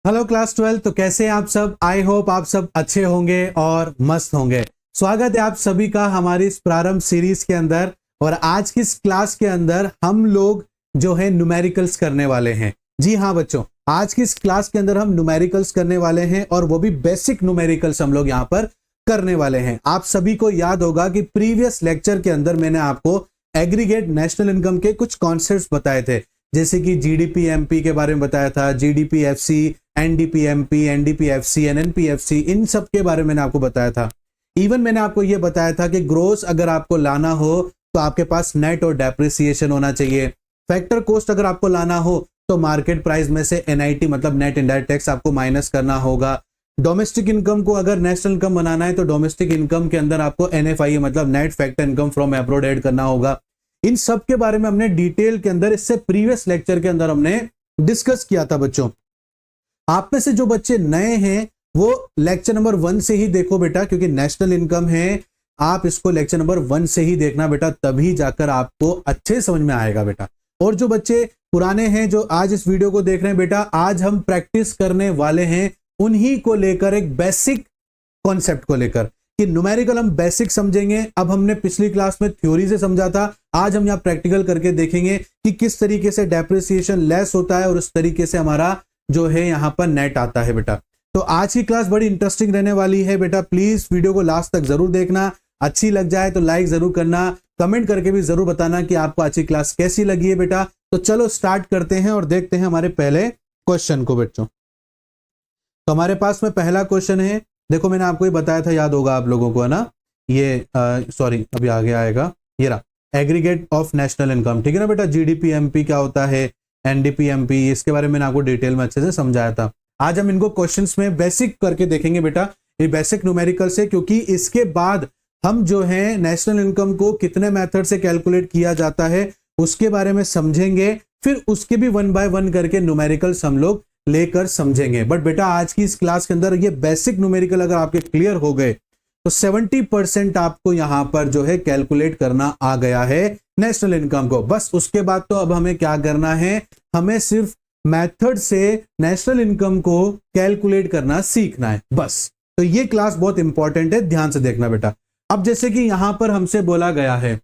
Hello class 12। तो कैसे हैं आप सब? आई होप आप सब अच्छे होंगे और मस्त होंगे। स्वागत है आप सभी का हमारी इस प्रारंभ सीरीज के अंदर। और आज की इस क्लास के अंदर हम लोग जो है न्यूमेरिकल्स करने वाले हैं। जी हाँ बच्चों, आज की इस क्लास के अंदर हम न्यूमेरिकल्स करने वाले हैं और वो भी बेसिक न्यूमेरिकल्स हम लोग यहाँ पर करने वाले हैं। आप सभी को याद होगा कि प्रीवियस लेक्चर के अंदर मैंने आपको एग्रीगेट नेशनल इनकम के कुछ कॉन्सेप्ट्स बताए थे, जैसे कि जीडीपी एमपी के बारे में बताया था, GDP FC, NDP MP, NDP FC, NNP FC, इन सब के बारे में मैंने आपको बताया था। इवन मैंने आपको यह बताया था कि ग्रोस अगर आपको लाना हो तो आपके पास नेट और डेप्रिसिएशन होना चाहिए। फैक्टर कॉस्ट अगर आपको लाना हो तो मार्केट प्राइस में से एनआईटी मतलब नेट इनडायरेक्ट टैक्स आपको माइनस करना होगा। डोमेस्टिक इनकम को अगर नेशनल इनकम बनाना है तो डोमेस्टिक इनकम के अंदर आपको एनएफआई मतलब net factor income from abroad add करना होगा। इन सब के बारे में हमने डिटेल के अंदर इससे प्रीवियस लेक्चर के अंदर हमने डिस्कस किया था। बच्चों, आप में से जो बच्चे नए हैं वो लेक्चर नंबर 1 से ही देखो बेटा, क्योंकि नेशनल इनकम है, आप इसको लेक्चर नंबर 1 से ही देखना बेटा, तभी जाकर आपको अच्छे समझ में आएगा बेटा। और जो बच्चे पुराने हैं जो आज इस वीडियो को देख रहे हैं बेटा, आज हम प्रैक्टिस करने वाले हैं उन्हीं को लेकर, एक बेसिक कॉन्सेप्ट को लेकर कि न्यूमेरिकल हम बेसिक समझेंगे। अब हमने पिछली क्लास में थ्योरी से समझा था, आज हम यहाँ प्रैक्टिकल करके देखेंगे कि किस तरीके से डेप्रिसिएशन लेस होता है और उस तरीके से हमारा जो है यहाँ पर नेट आता है बेटा। तो आज की क्लास बड़ी इंटरेस्टिंग रहने वाली है बेटा। प्लीज वीडियो को लास्ट तक जरूर देखना, अच्छी लग जाए तो लाइक जरूर करना, कमेंट करके भी जरूर बताना कि आपको आज की क्लास कैसी लगी है बेटा। तो चलो स्टार्ट करते हैं और देखते हैं हमारे पहले क्वेश्चन को बच्चों। तो हमारे पास में पहला क्वेश्चन है, देखो मैंने आपको ये बताया था, याद होगा आप लोगों को, है ना? ये सॉरी अभी आगे आएगा, ये रहा एग्रीगेट ऑफ नेशनल इनकम, ठीक है ना बेटा। जीडीपी एमपी क्या होता है, एनडीपी एमपी, इसके बारे में मैंने आपको डिटेल में अच्छे से समझाया था। आज हम इनको क्वेश्चंस में बेसिक करके देखेंगे बेटा, ये बेसिक न्यूमेरिकल से, क्योंकि इसके बाद हम जो है नेशनल इनकम को कितने मेथड से कैलकुलेट किया जाता है उसके बारे में समझेंगे, फिर उसके भी 1 बाय 1 करके न्यूमेरिकल्स हम लोग लेकर समझेंगे। बट बेटा आज की इस क्लास के अंदर ये बेसिक न्यूमेरिकल अगर आपके क्लियर हो गए तो 70% आपको यहां पर जो है कैलकुलेट करना आ गया है नेशनल इनकम को। बस उसके बाद तो अब हमें क्या करना है, हमें सिर्फ मेथड से नेशनल इनकम को कैलकुलेट करना सीखना है बस। तो ये क्लास बहुत इंपॉर्टेंट है, ध्यान से देखना बेटा। अब जैसे कि यहां पर हमसे बोला गया है,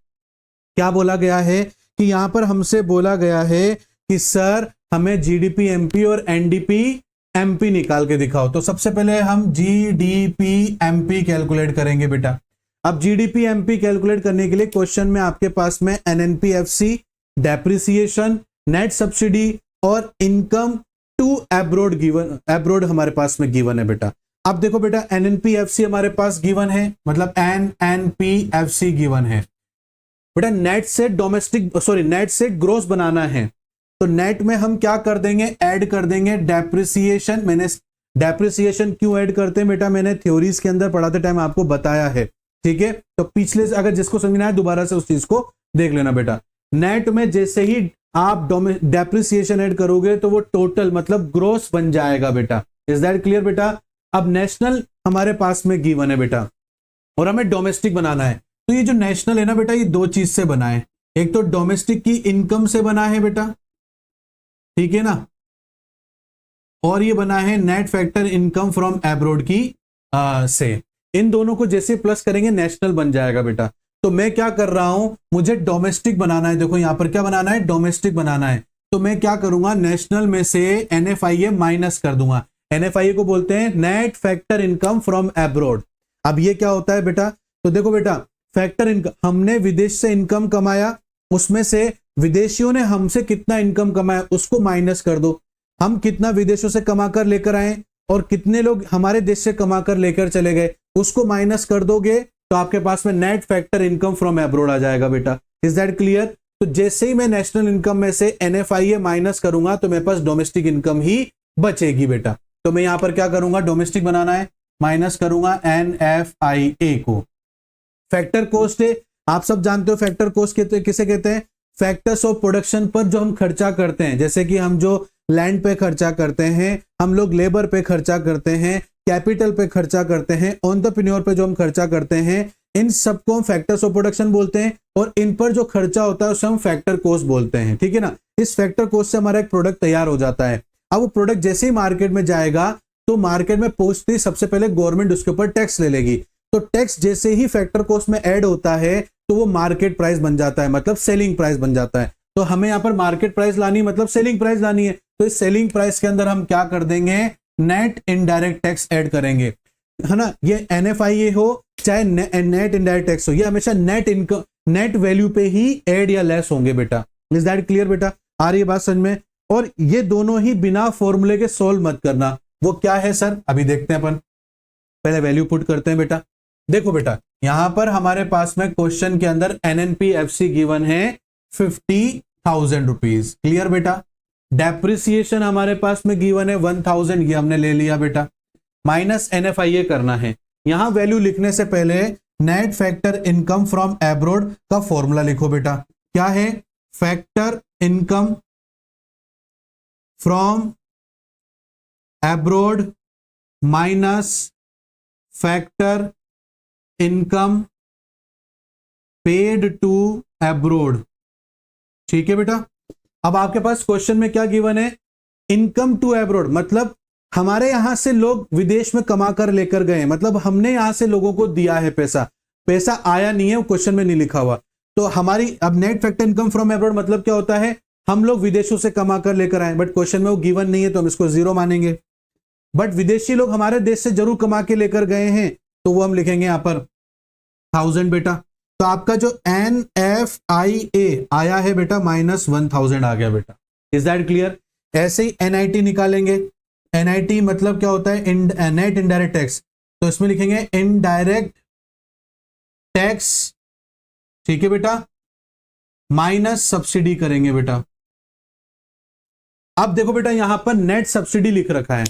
क्या बोला गया है कि यहां पर हमसे बोला गया है कि सर हमें जीडीपी एमपी और एनडीपी एमपी निकाल के दिखाओ। तो सबसे पहले हम जीडीपी एमपी कैलकुलेट करेंगे बेटा। अब जीडीपी एमपी कैलकुलेट करने के लिए क्वेश्चन में आपके पास में NNP FC, depreciation, net subsidy और income to abroad given, abroad हमारे पास में गिवन है बेटा। अब देखो बेटा, एनएनपी एफसी हमारे पास गिवन है, मतलब एनएनपी एफसी गिवन है बेटा। नेट से डोमेस्टिक सॉरी नेट से ग्रोस बनाना है तो नेट में हम क्या कर देंगे, ऐड कर देंगे डेप्रिसिएशन। मैंने डेप्रिसिएशन क्यों ऐड करते हैं बेटा, मैंने थ्योरीज के अंदर पढ़ाते टाइम आपको बताया है, ठीक है। तो पिछले अगर जिसको समझना है दोबारा से उस चीज को देख लेना बेटा। नेट में जैसे ही आप डेप्रिसिएशन ऐड करोगे तो वो टोटल मतलब ग्रोस बन जाएगा बेटा। इज दैट क्लियर बेटा? अब नेशनल हमारे पास में गिवन है बेटा और हमें डोमेस्टिक बनाना है। तो ये जो नेशनल है ना बेटा, ये दो चीज से बना है, एक तो डोमेस्टिक की इनकम से बना है बेटा, ठीक है ना, और ये बना है net factor income from abroad की से। इन दोनों को जैसे प्लस करेंगे नेशनल बन जाएगा बेटा। तो मैं क्या कर रहा हूं, मुझे डोमेस्टिक बनाना है। देखो यहां पर क्या बनाना है, डोमेस्टिक बनाना है। तो मैं क्या करूंगा, नेशनल में से एनएफआईए माइनस कर दूंगा। एनएफआईए को बोलते हैं net factor income from abroad. अब ये क्या होता है बेटा, तो देखो बेटा, फैक्टर इनकम, हमने विदेश से इनकम कमाया, उसमें से विदेशियों ने हमसे कितना इनकम कमाया उसको माइनस कर दो। हम कितना विदेशों से कमाकर लेकर आए और कितने लोग हमारे देश से कमाकर लेकर चले गए उसको माइनस कर दोगे तो आपके पास में net factor income from abroad आ जाएगा बेटा। Is that clear? तो जैसे ही मैं नेशनल इनकम में से एनएफआईए माइनस करूंगा तो मेरे पास डोमेस्टिक इनकम ही बचेगी बेटा। तो मैं यहां पर क्या करूंगा, डोमेस्टिक बनाना है, माइनस करूंगा एनएफआईए को। फैक्टर कॉस्ट है, आप सब जानते हो फैक्टर कॉस्ट किसे कहते हैं, फैक्टर्स ऑफ प्रोडक्शन पर जो हम खर्चा करते हैं, जैसे कि हम जो लैंड पे खर्चा करते हैं, हम लोग लेबर पे खर्चा करते हैं, कैपिटल पे खर्चा करते हैं, एंटरप्रेन्योर पे जो हम खर्चा करते हैं, इन सबको हम फैक्टर्स ऑफ प्रोडक्शन बोलते हैं और इन पर जो खर्चा होता है उसे हम फैक्टर कॉस्ट बोलते हैं, ठीक है ना। इस फैक्टर कॉस्ट से हमारा एक प्रोडक्ट तैयार हो जाता है। अब वो प्रोडक्ट जैसे ही मार्केट में जाएगा तो मार्केट में पहुंचते ही सबसे पहले गवर्नमेंट उसके ऊपर टैक्स ले लेगी। तो टैक्स जैसे ही फैक्टर कॉस्ट में ऐड होता है तो वो मार्केट प्राइस बन जाता है, मतलब सेलिंग प्राइस बन जाता है। तो हमें यहाँ पर मार्केट प्राइस लानी मतलब सेलिंग प्राइस लानी है। तो इस सेलिंग प्राइस के अंदर हम क्या कर देंगे, नेट इनडायरेक्ट टैक्स ऐड करेंगे, है ना। ये NFIA हो चाहे नेट इनडायरेक्ट टैक्स हो, ये हमेशा नेट इनकम नेट वैल्यू पे ही ऐड या लेस होंगे बेटा। इज दैट क्लियर बेटा? आ रही है बात समझ में? और ये दोनों ही बिना फॉर्मूले के सोल्व मत करना। वो क्या है सर, अभी देखते हैं अपन। पहले वैल्यू पुट करते हैं बेटा। देखो बेटा यहां पर हमारे पास में क्वेश्चन के अंदर NNPFC गिवन है 50,000 रुपीज। क्लियर बेटा? डेप्रिसिएशन हमारे पास में गिवन है 1000, ये हमने ले लिया बेटा। माइनस NFIA करना है। यहां वैल्यू लिखने से पहले net factor income from abroad का फॉर्मूला लिखो बेटा। क्या है? Factor income from abroad minus factor income paid to abroad. ठीक है बेटा? अब आपके पास क्वेश्चन में क्या गिवन है, इनकम टू एब्रोड, मतलब हमारे यहां से लोग विदेश में कमा कर लेकर गए, मतलब हमने यहां से लोगों को दिया है पैसा, पैसा आया नहीं है, वो क्वेश्चन में नहीं लिखा हुआ। तो हमारी अब net factor income from abroad मतलब क्या होता है, हम लोग विदेशों से कमा कर लेकर आए, बट क्वेश्चन में वो गिवन नहीं है तो हम इसको जीरो मानेंगे। बट विदेशी लोग हमारे देश से जरूर कमा के लेकर गए हैं तो वो हम लिखेंगे यहां पर 1000 बेटा। तो आपका जो NFIA आया है बेटा -1000 आ गया बेटा। Is that clear? ऐसे ही NIT निकालेंगे। NIT मतलब क्या होता है, नेट इनडायरेक्ट टैक्स, तो इसमें लिखेंगे इनडायरेक्ट टैक्स। ठीक है बेटा? माइनस सब्सिडी करेंगे बेटा। अब देखो बेटा यहां पर नेट सब्सिडी लिख रखा है।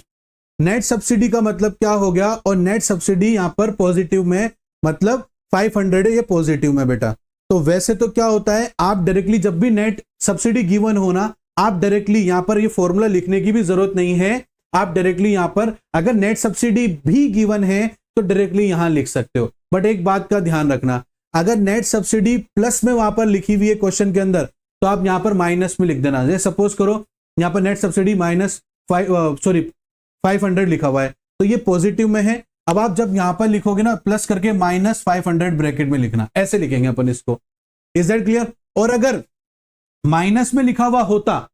नेट सब्सिडी का मतलब क्या हो गया, और नेट सब्सिडी यहां पर पॉजिटिव में, मतलब 500 है, ये पॉजिटिव में बेटा। तो वैसे तो क्या होता है, आप डायरेक्टली जब भी नेट सब्सिडी गिवन होना, आप डायरेक्टली यहां पर ये फॉर्मूला लिखने की भी जरूरत नहीं है। आप डायरेक्टली यहां पर अगर नेट सब्सिडी भी गिवन है तो डायरेक्टली यहां लिख सकते हो। बट एक बात का ध्यान रखना, अगर नेट सब्सिडी प्लस में वहां पर लिखी हुई है क्वेश्चन के अंदर, तो आप यहां पर माइनस में लिख देना। जैसे सपोज करो यहां पर नेट सब्सिडी -500 लिखा हुआ है, तो ये पॉजिटिव में है। अब आप जब यहां पर लिखोगे ना, प्लस करके -500 ब्रैकेट में लिखना, ऐसे लिखेंगे अपन इसको। Is that clear? और अगर माइनस में लिखा हुआ होता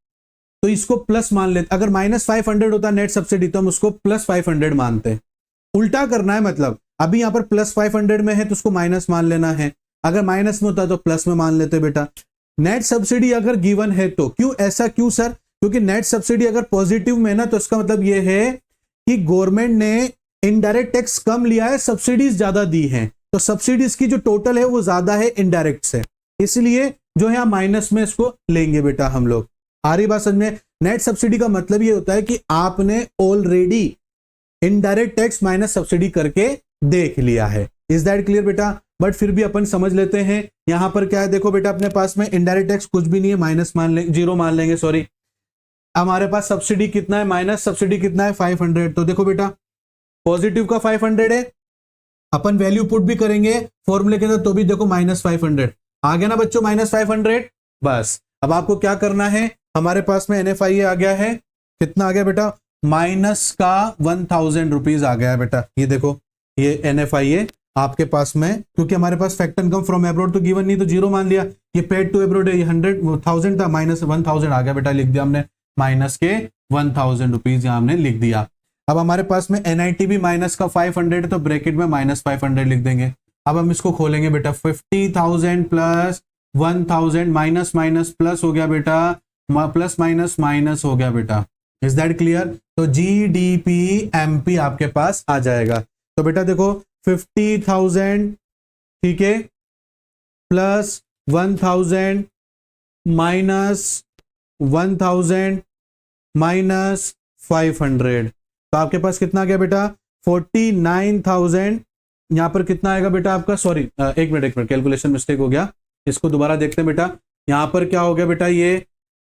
तो इसको प्लस मान लेते। अगर -500 होता नेट सब्सिडी तो हम उसको +500 मानते। उल्टा करना है, मतलब अभी यहां पर +500 में है तो उसको माइनस मान लेना है, अगर माइनस में होता तो प्लस में मान लेते बेटा। नेट सब्सिडी अगर गिवन है तो क्यों ऐसा, क्यों सर? क्योंकि नेट सब्सिडी अगर पॉजिटिव में ना, तो इसका मतलब यह है कि गवर्नमेंट ने इनडायरेक्ट टैक्स कम लिया है, सब्सिडीज ज्यादा दी हैं, तो सब्सिडीज की जो टोटल है वो ज्यादा है इनडायरेक्ट से, इसलिए जो है माइनस में इसको लेंगे बेटा हम लोग। आ रही बात समझ में? नेट सब्सिडी का मतलब ये होता है कि आपने already indirect tax minus subsidy करके देख लिया है। इज दैट क्लियर बेटा? बट फिर भी अपन समझ लेते हैं। यहां पर क्या है, देखो बेटा अपने पास में इनडायरेक्ट टैक्स कुछ भी नहीं है, माइनस मान लेंगे, जीरो मान लेंगे, सॉरी। हमारे पास सब्सिडी कितना है, माइनस सब्सिडी कितना है 500। तो देखो बेटा पॉजिटिव का 500 है, अपन वैल्यू पुट भी करेंगे फॉर्मूले के अंदर तो भी देखो -500 आ गया ना बच्चों, -500। बस अब आपको क्या करना है, हमारे पास में NFIA आ गया है, कितना आ गया बेटा, -1000 रुपीज आ गया है बेटा। ये देखो ये NFIA आपके पास में, क्योंकि हमारे पास फैक्टर इनकम फ्रॉम एब्रोड तो गिवन नहीं, तो जीरो मान लिया। ये पेड टू एब्रोड है, ये 100,000 था, -1000 आ गया बेटा, लिख दिया हमने माइनस के 1000 रुपीज यहां हमने लिख दिया। अब हमारे पास में NIT भी माइनस का 500 है, तो ब्रैकेट में -500 लिख देंगे। अब हम इसको खोलेंगे बेटा, 50,000 प्लस 1000 माइनस माइनस प्लस हो गया बेटा, प्लस माइनस माइनस हो गया बेटा। Is that clear? तो GDP MP आपके पास आ जाएगा। तो बेटा देखो 50,000 ठीक है, प्लस 1000 माइनस 1000 माइनस 500, तो आपके पास कितना आ गया बेटा 49,000। यहां पर कितना आएगा बेटा आपका, सॉरी एक मिनट कैलकुलेशन मिस्टेक हो गया, इसको दोबारा देखते हैं बेटा। यहां पर क्या हो गया बेटा, ये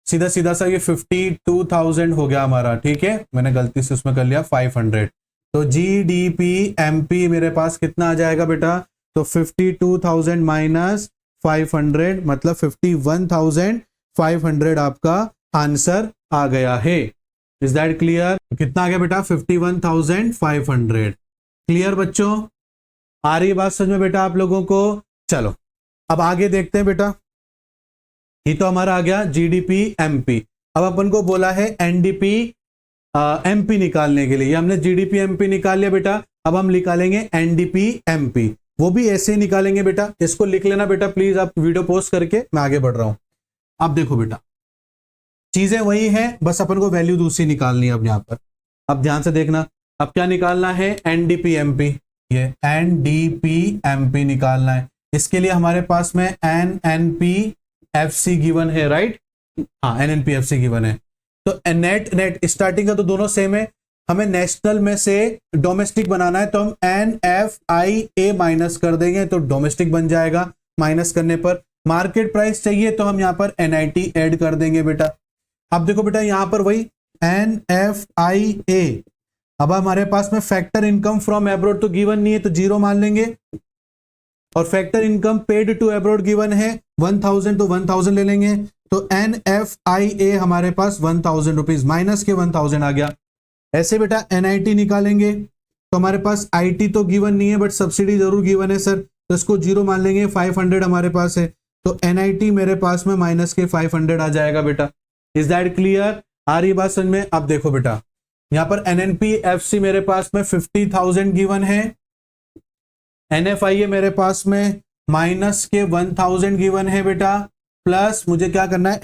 सीधा सीधा सा ये 52,000 हो गया हमारा, ठीक है, मैंने गलती से उसमें कर लिया 500। तो GDP MP मेरे पास कितना आ जाएगा बेटा, तो 52,000 माइनस 500 मतलब 51,500 आपका आंसर आ गया है। Is that clear? कितना आ गया बेटा? 51,500। क्लियर बच्चों? आ रही बात समझ में बेटा आप लोगों को? चलो अब आगे देखते हैं बेटा। ये तो हमारा आ गया जीडीपी एमपी। अब अपन को बोला है एनडीपी एमपी निकालने के लिए। ये हमने जीडीपी एमपी निकाल लिया बेटा। अब हम निकालेंगे एनडीपी एमपी, वो भी ऐसे ही निकालेंगे बेटा। इसको लिख लेना बेटा प्लीज, आप वीडियो पोस्ट करके, मैं आगे बढ़ रहा हूं। अब देखो बेटा, चीजें वही है, बस अपन को वैल्यू दूसरी निकालनी है अब यहां पर। अब ध्यान से देखना, अब क्या निकालना है? NDP MP. ये एनडीपी एमपी निकालना है। इसके लिए हमारे पास में एनएनपी एफसी गिवन है, राइट? हाँ, एनएनपी एफसी गिवन है। तो नेट स्टार्टिंग का तो दोनों सेम है, हमें नेशनल में से डोमेस्टिक बनाना है, तो हम NFIA माइनस कर देंगे तो डोमेस्टिक बन जाएगा। माइनस करने पर मार्केट प्राइस चाहिए तो हम यहां पर NIT ऐड कर देंगे बेटा। अब देखो बेटा यहां पर वही NFIA। अब हमारे पास में फैक्टर इनकम फ्रॉम एब्रोड तो गिवन नहीं है, तो 0 मान लेंगे। और factor income paid to abroad given है 1000, तो 1000 ले लेंगे। तो NFIA हमारे पास 1000 रुपीज, माइनस के 1000 आ गया। ऐसे बेटा NIT निकालेंगे तो हमारे पास IT तो गिवन नहीं है, बट सब्सिडी जरूर गिवन है सर, तो इसको 0 मान लेंगे। 500 हमारे पास है, तो NIT मेरे पास में माइनस के 500 आ जाएगा बेटा। Is that clear? आ रही बात समझ में? अब देखो बेटा, यहां पर NNP FC मेरे पास में 50,000 गिवन है, NFIA मेरे पास में माइनस के 1000 गिवन है बेटा, प्लस मुझे क्या करना है?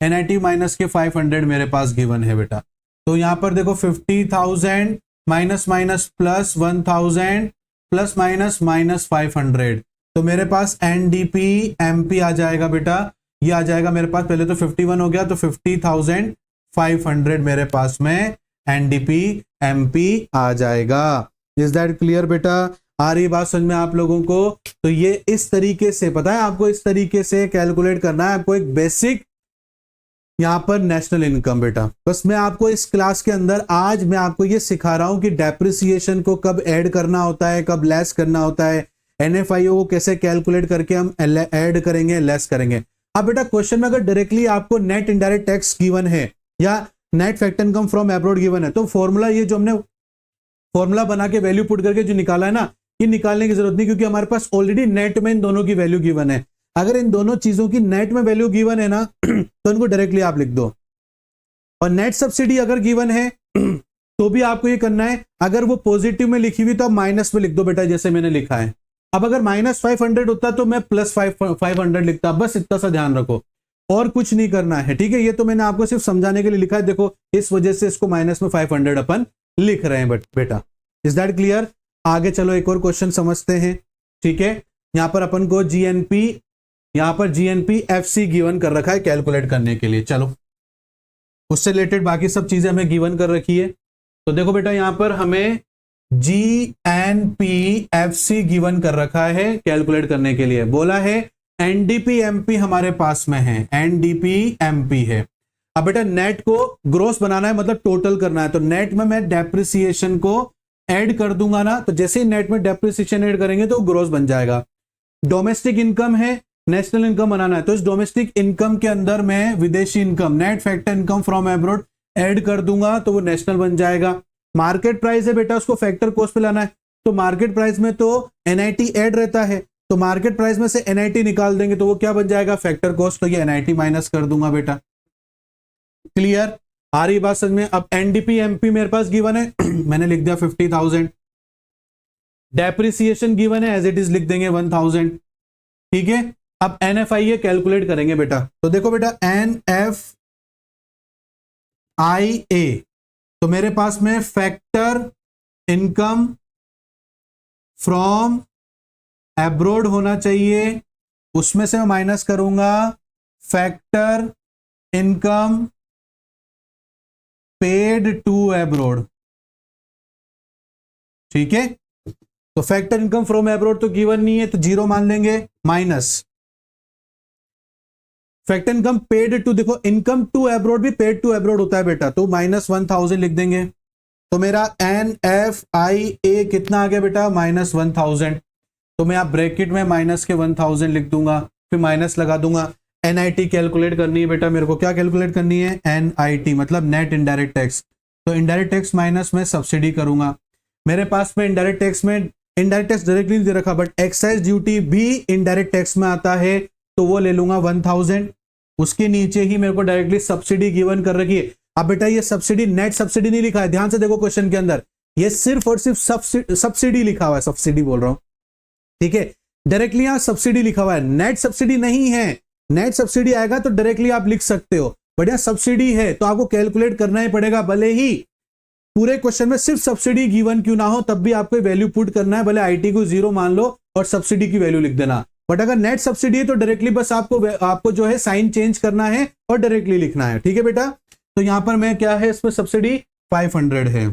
NIT माइनस के 500 मेरे पास गिवन है बेटा। तो यहां पर देखो 50,000 minus minus plus 1000 plus minus minus 500, तो मेरे पास NDP MP आ जाएगा बेटा। ये आ जाएगा मेरे पास, पहले तो 51 हो गया, तो 50,500 मेरे पास में NDP MP आ जाएगा। इज दैट क्लियर बेटा? आ रही बात समझ में आप लोगों को? तो ये इस तरीके से, पता है आपको, इस तरीके से कैलकुलेट करना है आपको, एक बेसिक यहां पर नेशनल इनकम बेटा। बस मैं आपको इस क्लास के अंदर आज मैं आपको ये सिखा रहा हूं कि डेप्रिसिएशन को कब ऐड करना होता है, कब लेस करना होता है, NFIO को कैसे कैलकुलेट करके हम ऐड करेंगे, लेस करेंगे। अब बेटा क्वेश्चन में अगर डायरेक्टली आपको नेट इनडायरेक्ट टैक्स गिवन है या net factor income from abroad given है, तो फॉर्मूला, ये जो हमने फॉर्मूला बना के वैल्यू पुट करके जो निकाला है ना, ये निकालने की जरूरत नहीं, क्योंकि हमारे पास ऑलरेडी नेट में इन दोनों की वैल्यू गिवन है। अगर इन दोनों चीजों की नेट में वैल्यू गिवन है ना तो इनको डायरेक्टली आप लिख दो। और नेट सब्सिडी अगर गिवन है तो भी आपको ये करना है, अगर वो पॉजिटिव में लिखी हुई तो आप माइनस में लिख दो बेटा, जैसे मैंने लिखा है। अब अगर माइनस 500 होता तो मैं प्लस 500 लिखता, बस इतना सा ध्यान रखो, और कुछ नहीं करना है, ठीक है? ये तो मैंने आपको सिर्फ समझाने के लिए लिखा है, देखो इस वजह से इसको माइनस में 500 अपन लिख रहे हैं बेटा। Is that clear? आगे चलो एक और क्वेश्चन समझते हैं, ठीक है? यहां पर अपन को GNP FC गिवन कर रखा है कैलकुलेट करने के लिए। चलो उससे रिलेटेड बाकी सब चीजें हमें गिवन कर रखी है। तो देखो बेटा यहां पर हमें GNP FC गिवन कर रखा है कैलकुलेट करने के लिए, बोला है NDP MP हमारे पास में है, NDP MP है। अब बेटा नेट को ग्रोस बनाना है, मतलब टोटल करना है, तो नेट में मैं डेप्रिसिएशन को ऐड कर दूंगा ना, तो जैसे ही नेट में डेप्रिसिएशन ऐड करेंगे तो ग्रोस बन जाएगा। डोमेस्टिक इनकम है, नेशनल इनकम बनाना है, तो इस डोमेस्टिक इनकम के अंदर मैं विदेशी income, net factor income from abroad add कर दूंगा तो वो नेशनल बन जाएगा। मार्केट प्राइस है बेटा, उसको फैक्टर कॉस्ट पे लाना है, तो मार्केट प्राइस में तो NIT ऐड रहता है, तो मार्केट प्राइस में से NIT निकाल देंगे तो वो क्या बन जाएगा? फैक्टर कॉस्ट, तो ये NIT माइनस कर दूंगा बेटा। क्लियर? आ रही बात समझ में? अब NDP MP मेरे पास गिवन है मैंने लिख दिया 50,000, डेप्रिसिएशन गिवन है एज इट इज लिख देंगे 1000, ठीक है? अब NFIA कैलकुलेट करेंगे बेटा, तो देखो बेटा NFIA, तो मेरे पास में फैक्टर इनकम फ्रॉम एब्रोड होना चाहिए, उसमें से मैं माइनस करूंगा factor income paid to abroad, ठीक है? तो फैक्टर इनकम फ्रॉम एब्रोड तो गिवन नहीं है, तो 0 मान लेंगे, minus factor income paid to, देखो इनकम टू एब्रोड भी पेड टू एब्रोड होता है बेटा, तो माइनस 1000 लिख देंगे। तो मेरा NFIA कितना आ गया बेटा? माइनस 1000, तो मैं आप ब्रैकेट में माइनस के 1000 लिख दूंगा, फिर माइनस लगा दूंगा। NIT कैलकुलेट करनी है बेटा मेरे को। क्या कैलकुलेट करनी है? NIT मतलब नेट इनडायरेक्ट टैक्स। तो इनडायरेक्ट टैक्स माइनस में सब्सिडी करूंगा। मेरे पास में इनडायरेक्ट टैक्स में इनडायरेक्ट टैक्स डायरेक्टली दे रखा, बट एक्साइज ड्यूटी भी इनडायरेक्ट टैक्स में आता है, तो वो ले लूंगा 1000। उसके नीचे ही मेरे को डायरेक्टली सब्सिडी गिवन कर रखी है। अब बेटा ये सब्सिडी नेट सब्सिडी नहीं लिखा है, ध्यान से देखो क्वेश्चन के अंदर, ये सिर्फ और सिर्फ सब्सिडी लिखा हुआ है, सब्सिडी बोल रहा हूं, ठीक है। डायरेक्टली यहां सब्सिडी लिखा हुआ है, नेट सब्सिडी नहीं है। नेट सब्सिडी आएगा तो डायरेक्टली आप लिख सकते हो, बट यहां सब्सिडी है तो आपको कैलकुलेट करना ही पड़ेगा। भले ही पूरे क्वेश्चन में सिर्फ सब्सिडी गिवन क्यों ना हो, तब भी आपको वैल्यू पुट करना है। भले IT को 0 मान लो और सब्सिडी की वैल्यू लिख देना, बट अगर नेट सब्सिडी है तो डायरेक्टली बस आपको जो है साइन चेंज करना है और डायरेक्टली लिखना है, ठीक है बेटा। तो यहां पर मैं क्या है, इसमें सब्सिडी 500 है,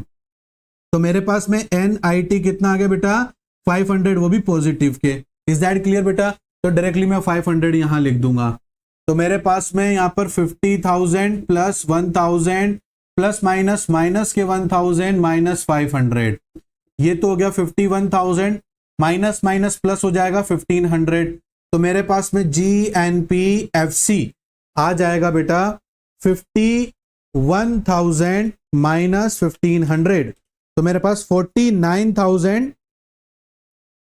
तो मेरे पास में NIT कितना आ गया बेटा? 500, वो भी पॉजिटिव के। इज दैट क्लियर बेटा? तो डायरेक्टली मैं 500 यहां लिख दूंगा। तो मेरे पास में यहां पर 50,000 प्लस 1000 प्लस माइनस माइनस के 1000 माइनस 500, ये तो हो गया 51,000, माइनस माइनस प्लस हो जाएगा 1500। तो मेरे पास में GNPFC आ जाएगा बेटा 51,000 माइनस 1500, तो मेरे पास 49,000,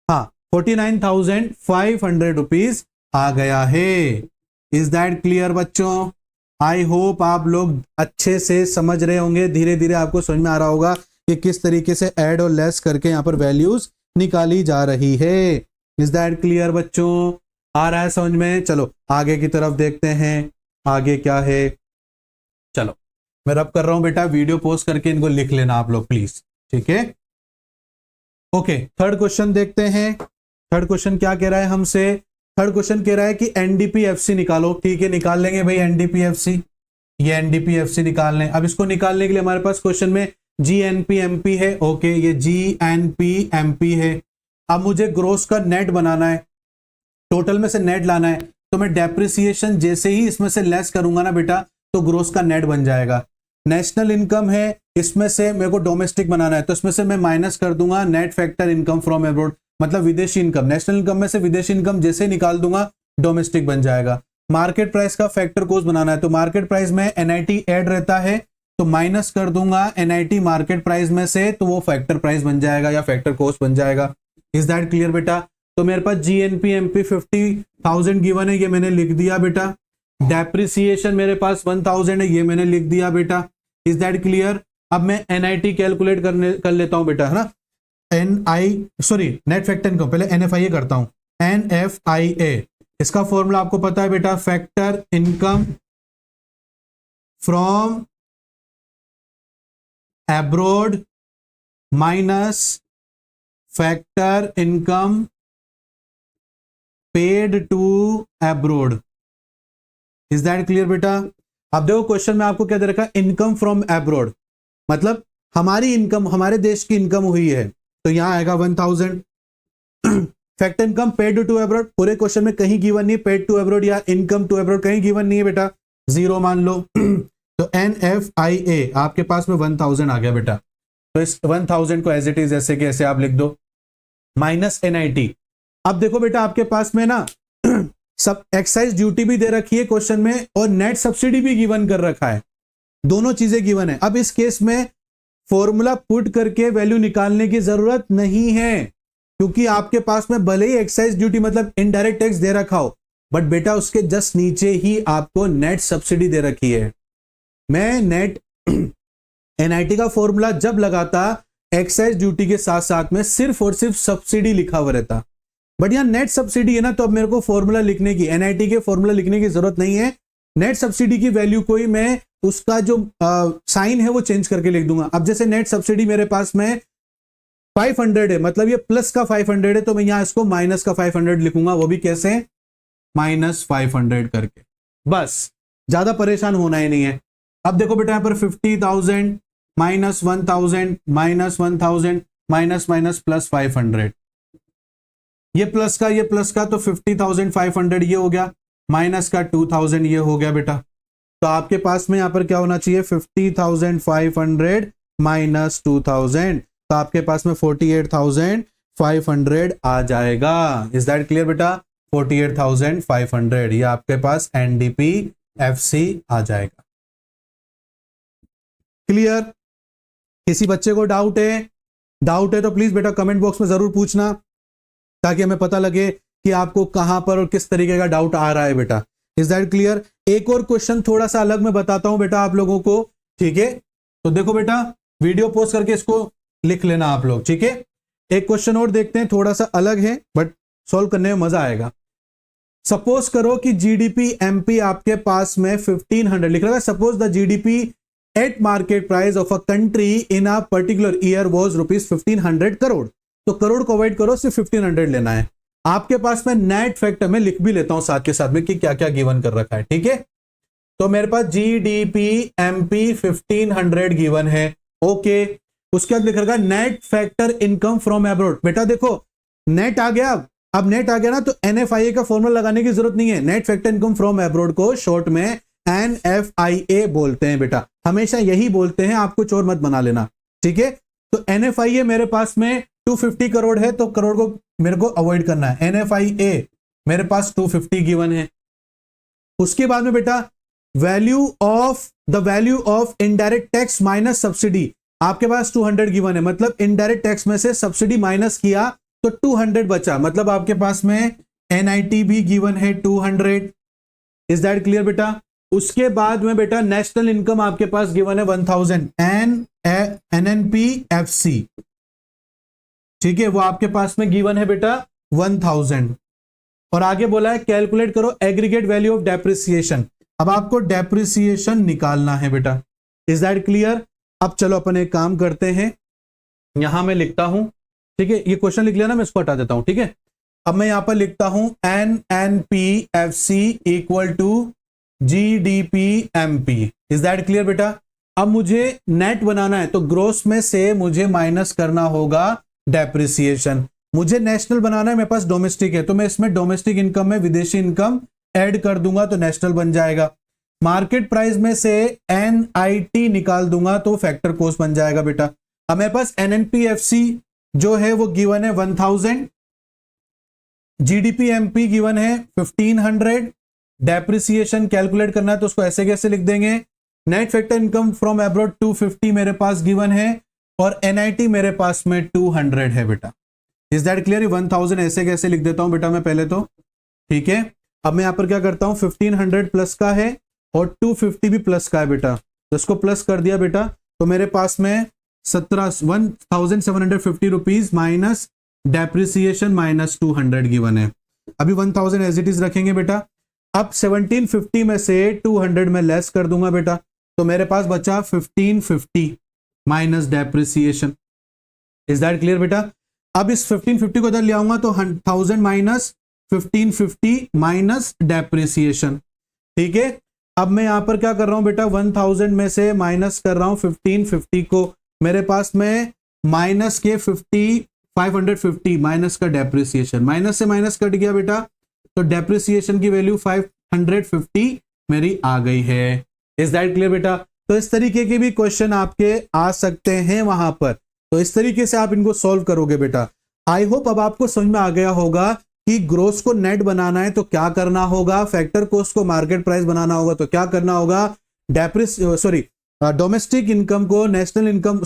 हाँ 49,500 रुपीज आ गया है। इज दैट क्लियर बच्चों? आई होप आप लोग अच्छे से समझ रहे होंगे, धीरे धीरे आपको समझ में आ रहा होगा कि किस तरीके से ऐड और लेस करके यहां पर वैल्यूज निकाली जा रही है। इज दैट क्लियर बच्चों? आ रहा है समझ में? चलो आगे की तरफ देखते हैं, आगे क्या है। चलो मैं रब कर रहा हूं बेटा, वीडियो पोस्ट करके इनको लिख लेना आप लोग प्लीज, ठीक है। ओके, थर्ड क्वेश्चन देखते हैं। थर्ड क्वेश्चन क्या कह रहा है हमसे? थर्ड क्वेश्चन कह रहा है कि NDPFC निकालो। ठीक है, निकाल लेंगे भाई NDPFC, ये NDPFC निकाल लें। अब इसको निकालने के लिए हमारे पास क्वेश्चन में GNPMP है, ओके ये GNPMP है। अब मुझे ग्रोस का नेट बनाना है, टोटल में से नेट लाना है, तो मैं डेप्रिसिएशन जैसे ही इसमें से लेस करूंगा ना बेटा, तो ग्रोस का नेट बन जाएगा। नेशनल इनकम है, इसमें से मेरे को डोमेस्टिक बनाना है, तो इसमें से मैं माइनस कर दूंगा net factor income from abroad, मतलब विदेशी इनकम। नेशनल इनकम में से विदेशी इनकम जैसे निकाल दूंगा, डोमेस्टिक बन जाएगा। मार्केट प्राइस का फैक्टर कोस्ट बनाना है, तो मार्केट प्राइस में NIT ऐड रहता है, तो माइनस कर दूंगा NIT मार्केट प्राइस में से, तो वो फैक्टर प्राइस बन जाएगा या फैक्टर कोस्ट बन जाएगा। इज दैट क्लियर बेटा? तो मेरे पास GNPMP 50,000 गिवन है, ये मैंने लिख दिया बेटा। डेप्रिसिएशन मेरे पास 1000 है, ये मैंने लिख दिया बेटा। Is that clear? अब मैं NIT कैलकुलेट कर लेता हूं बेटा, है ना। नेट फैक्टर इनकम, पहले NFIA करता हूं। NFIA इसका फॉर्मूला आपको पता है बेटा, factor income from abroad minus factor income paid to abroad. Is that clear बेटा? अब देखो क्वेश्चन में आपको क्या दे रखा है, इनकम फ्रॉम एब्रोड, मतलब हमारी इनकम, हमारे देश की इनकम हुई है, तो यहां आएगा 1000। Factor income paid to abroad, पूरे क्वेश्चन में कहीं गिवन नहीं, पेड टू एब्रोड या इनकम टू एब्रोड कहीं गिवन नहीं है बेटा, 0 मान लो। तो NFIA आपके पास में 1000 आ गया बेटा, तो इस 1000 को एज इट इज ऐसे के ऐसे आप लिख दो, माइनस NIT। अब देखो बेटा आपके पास में ना सब एक्साइज ड्यूटी भी दे रखी है क्वेश्चन में, और नेट सब्सिडी भी गिवन कर रखा है, दोनों चीजें गिवन है। अब इस केस में फॉर्मूला पुट करके वैल्यू निकालने की जरूरत नहीं है, क्योंकि आपके पास में भले ही एक्साइज ड्यूटी मतलब इनडायरेक्ट टैक्स दे रखा हो, बट बेटा उसके जस्ट नीचे ही आपको नेट सब्सिडी दे रखी है। मैं नेट NIT का फॉर्मूला जब लगाता, एक्साइज ड्यूटी के साथ साथ में सिर्फ और सिर्फ सब्सिडी लिखा हुआ रहता, बट यहां नेट सब्सिडी है ना, तो अब मेरे को फॉर्मूला लिखने की, NIT के फॉर्मूला लिखने की जरूरत नहीं है। नेट सब्सिडी की वैल्यू को ही मैं उसका जो साइन है वो चेंज करके लिख दूंगा। अब जैसे नेट सब्सिडी मेरे पास में 500 है, मतलब ये प्लस का 500 है, तो मैं यहां इसको माइनस का 500 लिखूंगा, वो भी कैसे, -500 करके। बस ज्यादा परेशान होना ही नहीं है। अब देखो बेटा यहां पर 50,000 minus 1000 minus 1000 minus minus plus 500, ये प्लस का तो 50,500 ये हो गया, माइनस का 2000 ये हो गया बेटा। तो आपके पास में यहां पर क्या होना चाहिए, 50,500 माइनस 2000, तो आपके पास में 48,500 आ जाएगा। इज दैट क्लियर बेटा? 48,500, ये आपके पास NDPFC आ जाएगा। क्लियर? किसी बच्चे को डाउट है तो प्लीज बेटा कमेंट बॉक्स में जरूर पूछना, ताकि हमें पता लगे कि आपको कहां पर और किस तरीके का डाउट आ रहा है बेटा। Is that clear? एक और क्वेश्चन थोड़ा सा अलग मैं बताता हूं बेटा आप लोगों को, ठीक है? तो देखो बेटा, वीडियो पॉज करके इसको लिख लेना आप लोग, ठीक है? एक क्वेश्चन और देखते हैं, थोड़ा सा अलग है बट सॉल्व करने में मजा आएगा। सपोज करो कि जीडीपी एमपी आपके पास में 1500 लिख रहा है। Suppose the GDP at market price of a country in a particular year was rupees 1500 crore. तो करोड़ को अवॉइड करो, सिर्फ 1500 लेना है। आपके पास में नेट फैक्टर में लिख भी लेता हूं साथ के साथ में कि क्या क्या गिवन कर रखा है, ठीक है? तो मेरे पास जीडीपी एमपी 1500 गिवन है, ओके। उसके बाद लिख रखा है net factor income from abroad. बेटा देखो नेट आ गया, अब नेट आ गया ना, तो एनएफआईए का फॉर्मूला लगाने की जरूरत नहीं है। Net factor income from abroad को शॉर्ट में एनएफआईए बोलते हैं बेटा, हमेशा यही बोलते हैं, आपको चोर मत बना लेना, ठीक है? तो एनएफआईए मेरे पास में 250 करोड़ है, तो करोड़ को मेरे को अवॉइड करना है। एनएफआईए मेरे पास 250 गिवन है। उसके बाद में बेटा value of indirect tax minus subsidy, आपके पास 200 गिवन है, मतलब इनडायरेक्ट टैक्स में से सब्सिडी माइनस किया तो 200 बचा, मतलब आपके पास में एनआईटी भी गिवन है 200। इज दैट क्लियर बेटा? उसके बाद में बेटा नेशनल इनकम आपके पास गिवन है 1000 एनएनपीएफसी, ठीक है? वो आपके पास में गिवन है बेटा 1000। और आगे बोला है कैलकुलेट करो एग्रीगेट वैल्यू ऑफ डेप्रिसिएशन। अब आपको डेप्रिसिएशन निकालना है बेटा। Is that clear? अब चलो अपन एक काम करते हैं, यहां मैं लिखता हूं, ठीक है? ये क्वेश्चन लिख लिया ना, मैं इसको हटा देता हूं, ठीक है? अब मैं यहां पर लिखता हूं NNP FC equal to GDP MP. Is that clear बेटा? अब मुझे नेट बनाना है, तो ग्रोस में से मुझे माइनस करना होगा डेप्रिसिएशन। मुझे नेशनल बनाना है, मेरे पास डोमेस्टिक है, तो मैं इसमें डोमेस्टिक इनकम में विदेशी इनकम ऐड कर दूंगा तो नेशनल बन जाएगा। मार्केट प्राइस में से एनआईटी निकाल दूंगा तो फैक्टर कॉस्ट बन जाएगा बेटा। अब मेरे पास एनएनपीएफसी जो है वो गिवन है 1000, जीडीपीएमपी गिवन है 1500, डेप्रिसिएशन कैलकुलेट करना है तो उसको ऐसे कैसे लिख देंगे, net factor income from abroad 250 मेरे पास गिवन है और एनआईटी मेरे पास में 200 है बेटा। Is that clear? 1000 ऐसे कैसे लिख देता हूं बेटा मैं पहले तो, ठीक है? अब मैं यहां पर क्या करता हूं, 1500 प्लस का है और 250 भी प्लस का है बेटा, तो इसको प्लस कर दिया बेटा, तो मेरे पास में 1750 rupees minus depreciation minus 200 given है। अभी 1000 एज इट इज रखेंगे बेटा। अब 1750 में से 200 में लेस कर दूंगा बेटा, तो मेरे पास बचा 1550 minus depreciation. Is that clear बेटा? अब इस 1550 को इधर ले आऊंगा तो 1000 माइनस 1550 माइनस डेप्रिसिएशन, ठीक है? अब मैं यहां पर क्या कर रहा हूं बेटा, 1000 में से माइनस कर रहा हूं 1550 को, मेरे पास में माइनस के 550 माइनस का डेप्रिसिएशन, माइनस से माइनस कट गया बेटा, तो डेप्रिसिएशन की वैल्यू 550 मेरी आ गई है। इज दैट क्लियर बेटा? तो इस तरीके के भी क्वेश्चन आपके आ सकते हैं वहां पर, तो इस तरीके से आप इनको सॉल्व करोगे बेटा। आई होप अब आपको समझ में आ गया होगा कि ग्रोस को नेट बनाना है तो क्या करना होगा, फैक्टर कॉस्ट को मार्केट प्राइस बनाना होगा तो क्या करना होगा, डोमेस्टिक इनकम को national income,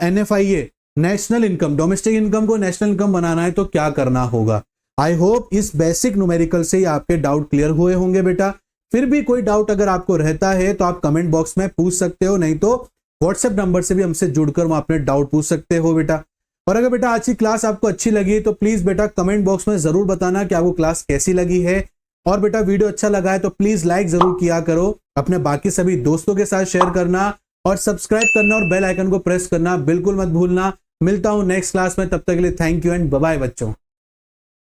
NFIA national income, domestic income को नेशनल इनकम बनाना है तो क्या करना होगा। आई होप इस बेसिक न्यूमेरिकल से ही आपके डाउट क्लियर हुए होंगे बेटा। फिर भी कोई डाउट अगर आपको रहता है तो आप कमेंट बॉक्स में पूछ सकते हो, नहीं तो व्हाट्सएप नंबर से भी हमसे जुड़कर वहां अपने डाउट पूछ सकते हो बेटा। और अगर बेटा आज की क्लास आपको अच्छी लगी तो प्लीज बेटा कमेंट बॉक्स में जरूर बताना कि आपको क्लास कैसी लगी है। और बेटा वीडियो अच्छा लगा है तो प्लीज लाइक जरूर किया करो, अपने बाकी सभी दोस्तों के साथ शेयर करना और सब्सक्राइब करना और बेल आइकन को प्रेस करना बिल्कुल मत भूलना। मिलता हूं नेक्स्ट क्लास में, तब तक के लिए thank you and bye bye बच्चों।